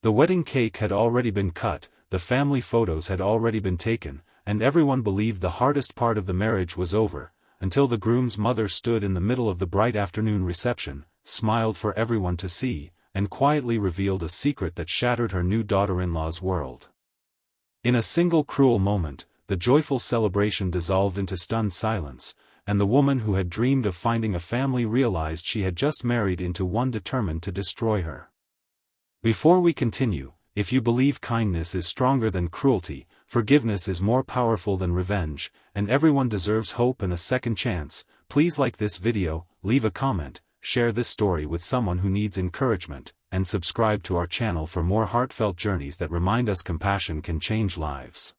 The wedding cake had already been cut, the family photos had already been taken, and everyone believed the hardest part of the marriage was over, until the groom's mother stood in the middle of the bright afternoon reception, smiled for everyone to see, and quietly revealed a secret that shattered her new daughter-in-law's world. In a single cruel moment, the joyful celebration dissolved into stunned silence, and the woman who had dreamed of finding a family realized she had just married into one determined to destroy her. Before we continue, if you believe kindness is stronger than cruelty, forgiveness is more powerful than revenge, and everyone deserves hope and a second chance, please like this video, leave a comment, share this story with someone who needs encouragement, and subscribe to our channel for more heartfelt journeys that remind us compassion can change lives.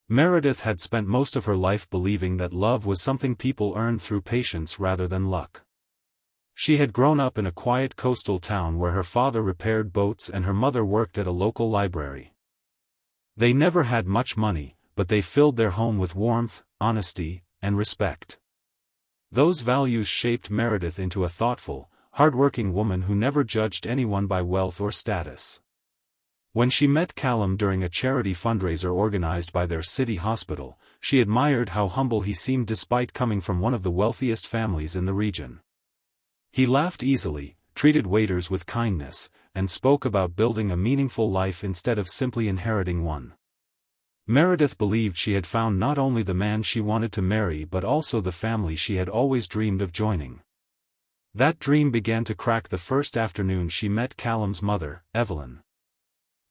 Meredith had spent most of her life believing that love was something people earned through patience rather than luck. She had grown up in a quiet coastal town where her father repaired boats and her mother worked at a local library. They never had much money, but they filled their home with warmth, honesty, and respect. Those values shaped Meredith into a thoughtful, hardworking woman who never judged anyone by wealth or status. When she met Callum during a charity fundraiser organized by their city hospital, she admired how humble he seemed despite coming from one of the wealthiest families in the region. He laughed easily, treated waiters with kindness, and spoke about building a meaningful life instead of simply inheriting one. Meredith believed she had found not only the man she wanted to marry but also the family she had always dreamed of joining. That dream began to crack the first afternoon she met Callum's mother, Evelyn.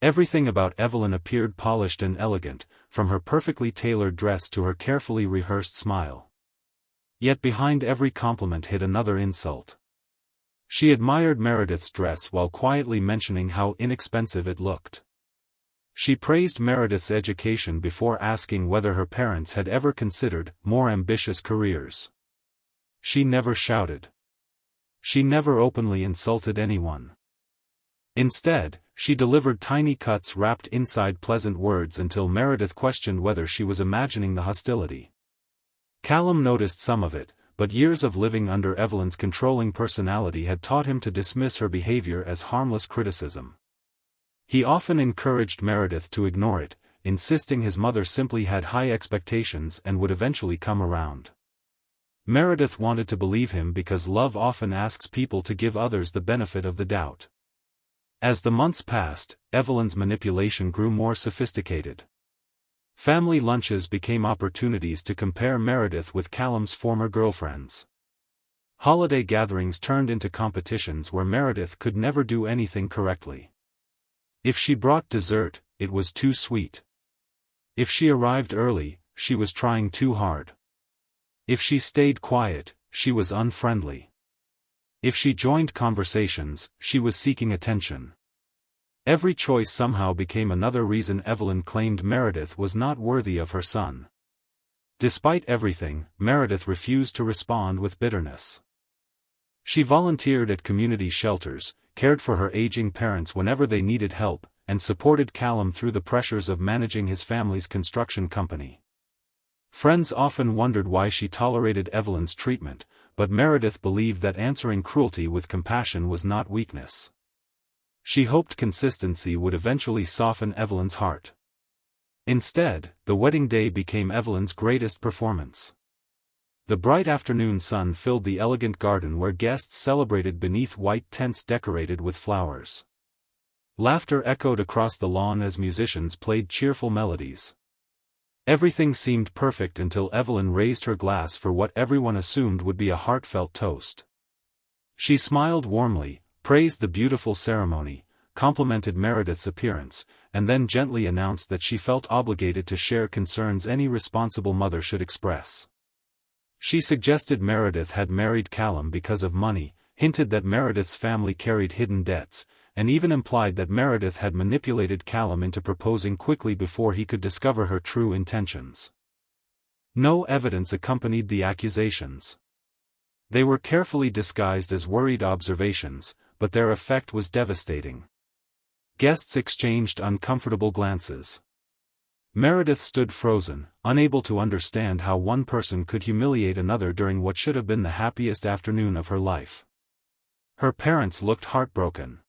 Everything about Evelyn appeared polished and elegant, from her perfectly tailored dress to her carefully rehearsed smile. Yet behind every compliment hid another insult. She admired Meredith's dress while quietly mentioning how inexpensive it looked. She praised Meredith's education before asking whether her parents had ever considered more ambitious careers. She never shouted. She never openly insulted anyone. Instead, she delivered tiny cuts wrapped inside pleasant words until Meredith questioned whether she was imagining the hostility. Callum noticed some of it, but years of living under Evelyn's controlling personality had taught him to dismiss her behavior as harmless criticism. He often encouraged Meredith to ignore it, insisting his mother simply had high expectations and would eventually come around. Meredith wanted to believe him because love often asks people to give others the benefit of the doubt. As the months passed, Evelyn's manipulation grew more sophisticated. Family lunches became opportunities to compare Meredith with Callum's former girlfriends. Holiday gatherings turned into competitions where Meredith could never do anything correctly. If she brought dessert, it was too sweet. If she arrived early, she was trying too hard. If she stayed quiet, she was unfriendly. If she joined conversations, she was seeking attention. Every choice somehow became another reason Evelyn claimed Meredith was not worthy of her son. Despite everything, Meredith refused to respond with bitterness. She volunteered at community shelters, cared for her aging parents whenever they needed help, and supported Callum through the pressures of managing his family's construction company. Friends often wondered why she tolerated Evelyn's treatment, but Meredith believed that answering cruelty with compassion was not weakness. She hoped consistency would eventually soften Evelyn's heart. Instead, the wedding day became Evelyn's greatest performance. The bright afternoon sun filled the elegant garden where guests celebrated beneath white tents decorated with flowers. Laughter echoed across the lawn as musicians played cheerful melodies. Everything seemed perfect until Evelyn raised her glass for what everyone assumed would be a heartfelt toast. She smiled warmly, praised the beautiful ceremony, complimented Meredith's appearance, and then gently announced that she felt obligated to share concerns any responsible mother should express. She suggested Meredith had married Callum because of money, hinted that Meredith's family carried hidden debts, and even implied that Meredith had manipulated Callum into proposing quickly before he could discover her true intentions. No evidence accompanied the accusations. They were carefully disguised as worried observations, but their effect was devastating. Guests exchanged uncomfortable glances. Meredith stood frozen, unable to understand how one person could humiliate another during what should have been the happiest afternoon of her life. Her parents looked heartbroken.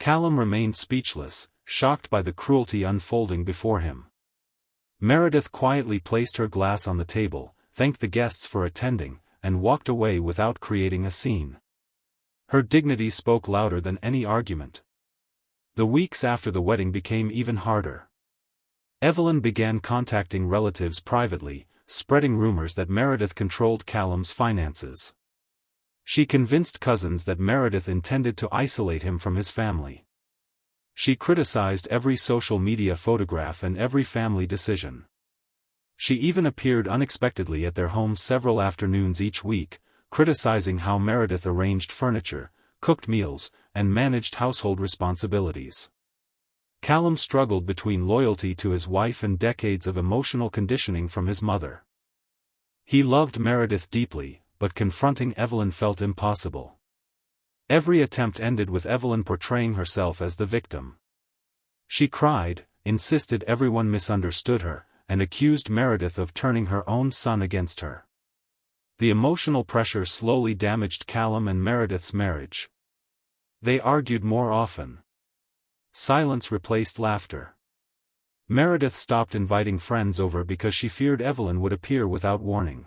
Callum remained speechless, shocked by the cruelty unfolding before him. Meredith quietly placed her glass on the table, thanked the guests for attending, and walked away without creating a scene. Her dignity spoke louder than any argument. The weeks after the wedding became even harder. Evelyn began contacting relatives privately, spreading rumors that Meredith controlled Callum's finances. She convinced cousins that Meredith intended to isolate him from his family. She criticized every social media photograph and every family decision. She even appeared unexpectedly at their home several afternoons each week, criticizing how Meredith arranged furniture, cooked meals, and managed household responsibilities. Callum struggled between loyalty to his wife and decades of emotional conditioning from his mother. He loved Meredith deeply, but confronting Evelyn felt impossible. Every attempt ended with Evelyn portraying herself as the victim. She cried, insisted everyone misunderstood her, and accused Meredith of turning her own son against her. The emotional pressure slowly damaged Callum and Meredith's marriage. They argued more often. Silence replaced laughter. Meredith stopped inviting friends over because she feared Evelyn would appear without warning.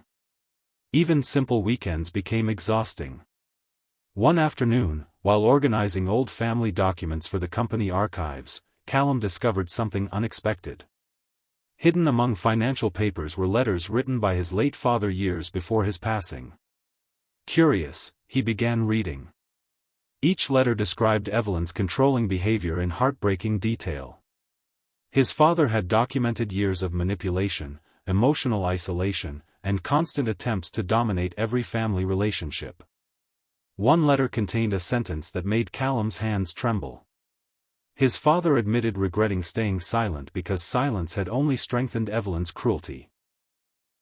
Even simple weekends became exhausting. One afternoon, while organizing old family documents for the company archives, Callum discovered something unexpected. Hidden among financial papers were letters written by his late father years before his passing. Curious, he began reading. Each letter described Evelyn's controlling behavior in heartbreaking detail. His father had documented years of manipulation, emotional isolation, and constant attempts to dominate every family relationship. One letter contained a sentence that made Callum's hands tremble. His father admitted regretting staying silent because silence had only strengthened Evelyn's cruelty.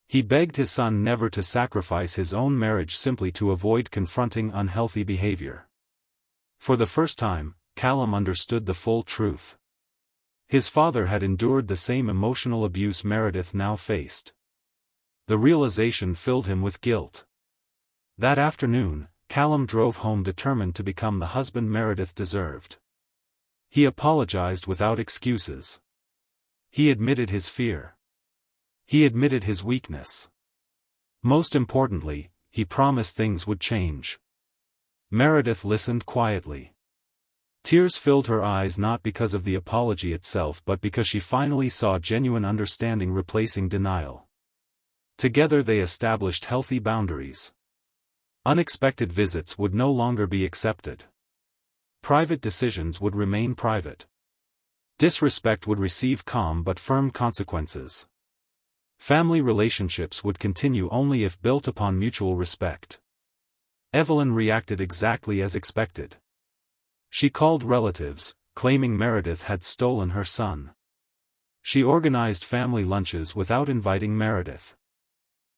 He begged his son never to sacrifice his own marriage simply to avoid confronting unhealthy behavior. For the first time, Callum understood the full truth. His father had endured the same emotional abuse Meredith now faced. The realization filled him with guilt. That afternoon, Callum drove home determined to become the husband Meredith deserved. He apologized without excuses. He admitted his fear. He admitted his weakness. Most importantly, he promised things would change. Meredith listened quietly. Tears filled her eyes not because of the apology itself but because she finally saw genuine understanding replacing denial. Together they established healthy boundaries. Unexpected visits would no longer be accepted. Private decisions would remain private. Disrespect would receive calm but firm consequences. Family relationships would continue only if built upon mutual respect. Evelyn reacted exactly as expected. She called relatives, claiming Meredith had stolen her son. She organized family lunches without inviting Meredith.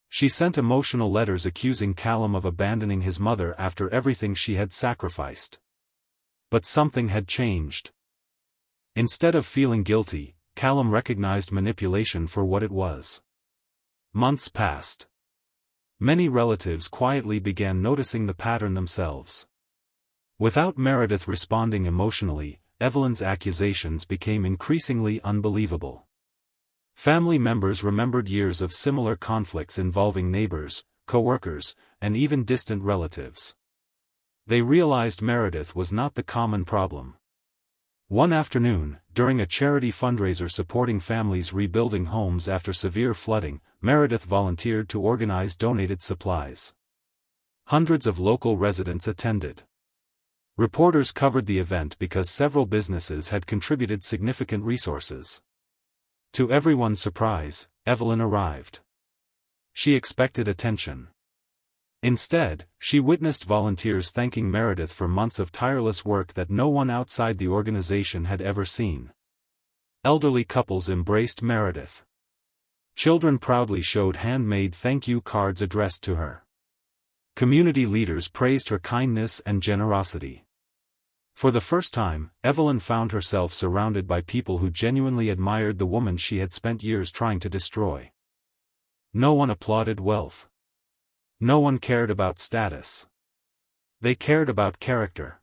She sent emotional letters accusing Callum of abandoning his mother after everything she had sacrificed. But something had changed. Instead of feeling guilty, Callum recognized manipulation for what it was. Months passed. Many relatives quietly began noticing the pattern themselves. Without Meredith responding emotionally, Evelyn's accusations became increasingly unbelievable. Family members remembered years of similar conflicts involving neighbors, co-workers, and even distant relatives. They realized Meredith was not the common problem. One afternoon, during a charity fundraiser supporting families rebuilding homes after severe flooding, Meredith volunteered to organize donated supplies. Hundreds of local residents attended. Reporters covered the event because several businesses had contributed significant resources. To everyone's surprise, Evelyn arrived. She expected attention. Instead, she witnessed volunteers thanking Meredith for months of tireless work that no one outside the organization had ever seen. Elderly couples embraced Meredith. Children proudly showed handmade thank you cards addressed to her. Community leaders praised her kindness and generosity. For the first time, Evelyn found herself surrounded by people who genuinely admired the woman she had spent years trying to destroy. No one applauded wealth. No one cared about status. They cared about character.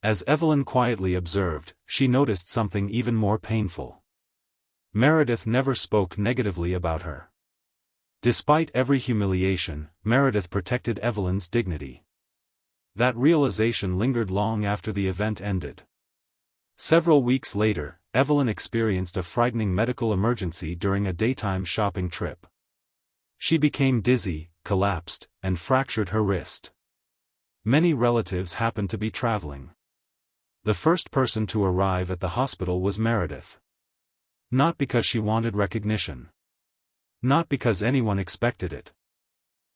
As Evelyn quietly observed, she noticed something even more painful. Meredith never spoke negatively about her. Despite every humiliation, Meredith protected Evelyn's dignity. That realization lingered long after the event ended. Several weeks later, Evelyn experienced a frightening medical emergency during a daytime shopping trip. She became dizzy, collapsed, and fractured her wrist. Many relatives happened to be traveling. The first person to arrive at the hospital was Meredith. Not because she wanted recognition. Not because anyone expected it.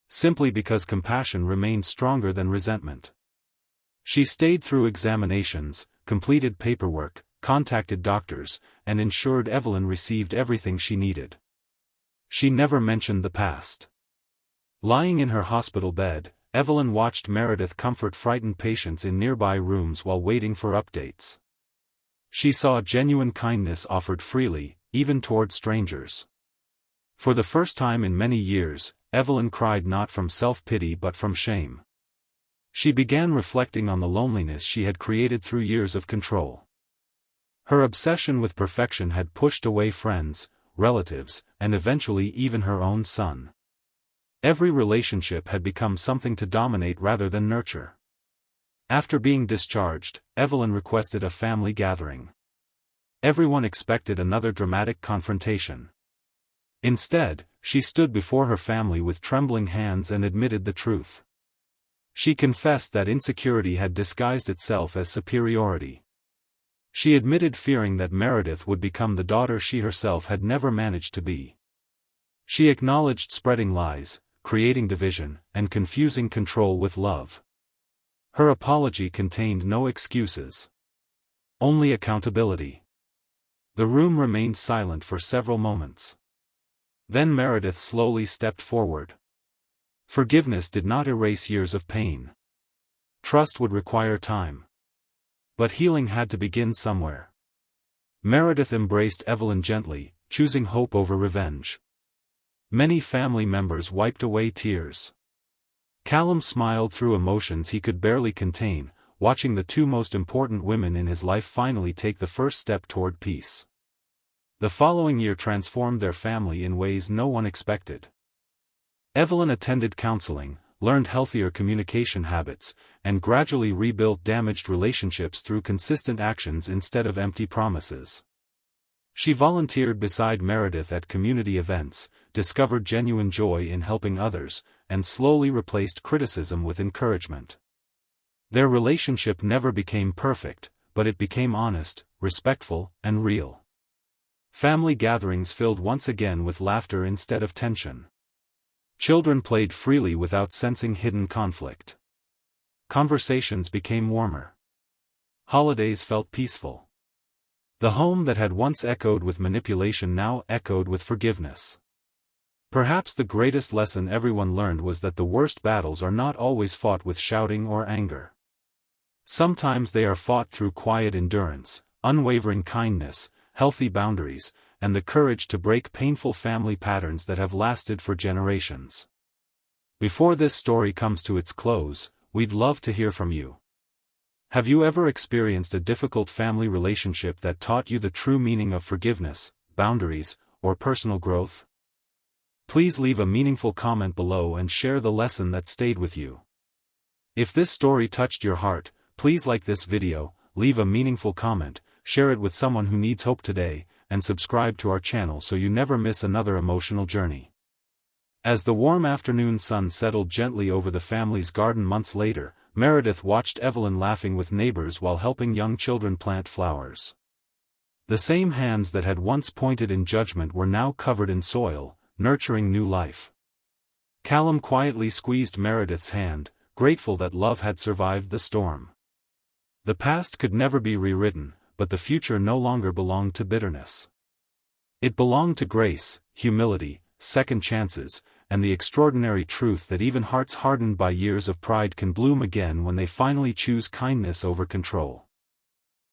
Simply because compassion remained stronger than resentment. She stayed through examinations, completed paperwork, contacted doctors, and ensured Evelyn received everything she needed. She never mentioned the past. Lying in her hospital bed, Evelyn watched Meredith comfort frightened patients in nearby rooms while waiting for updates. She saw genuine kindness offered freely, even toward strangers. For the first time in many years, Evelyn cried not from self-pity but from shame. She began reflecting on the loneliness she had created through years of control. Her obsession with perfection had pushed away friends, relatives, and eventually even her own son. Every relationship had become something to dominate rather than nurture. After being discharged, Evelyn requested a family gathering. Everyone expected another dramatic confrontation. Instead, she stood before her family with trembling hands and admitted the truth. She confessed that insecurity had disguised itself as superiority. She admitted fearing that Meredith would become the daughter she herself had never managed to be. She acknowledged spreading lies, creating division, and confusing control with love. Her apology contained no excuses. Only accountability. The room remained silent for several moments. Then Meredith slowly stepped forward. Forgiveness did not erase years of pain. Trust would require time. But healing had to begin somewhere. Meredith embraced Evelyn gently, choosing hope over revenge. Many family members wiped away tears. Callum smiled through emotions he could barely contain, watching the two most important women in his life finally take the first step toward peace. The following year transformed their family in ways no one expected. Evelyn attended counseling, learned healthier communication habits, and gradually rebuilt damaged relationships through consistent actions instead of empty promises. She volunteered beside Meredith at community events, discovered genuine joy in helping others, and slowly replaced criticism with encouragement. Their relationship never became perfect, but it became honest, respectful, and real. Family gatherings filled once again with laughter instead of tension. Children played freely without sensing hidden conflict. Conversations became warmer. Holidays felt peaceful. The home that had once echoed with manipulation now echoed with forgiveness. Perhaps the greatest lesson everyone learned was that the worst battles are not always fought with shouting or anger. Sometimes they are fought through quiet endurance, unwavering kindness, healthy boundaries, and the courage to break painful family patterns that have lasted for generations. Before this story comes to its close, we'd love to hear from you. Have you ever experienced a difficult family relationship that taught you the true meaning of forgiveness, boundaries, or personal growth? Please leave a meaningful comment below and share the lesson that stayed with you. If this story touched your heart, please like this video, leave a meaningful comment, share it with someone who needs hope today, and subscribe to our channel so you never miss another emotional journey. As the warm afternoon sun settled gently over the family's garden months later, Meredith watched Evelyn laughing with neighbors while helping young children plant flowers. The same hands that had once pointed in judgment were now covered in soil, nurturing new life. Callum quietly squeezed Meredith's hand, grateful that love had survived the storm. The past could never be rewritten, but the future no longer belonged to bitterness. It belonged to grace, humility, second chances, and the extraordinary truth that even hearts hardened by years of pride can bloom again when they finally choose kindness over control.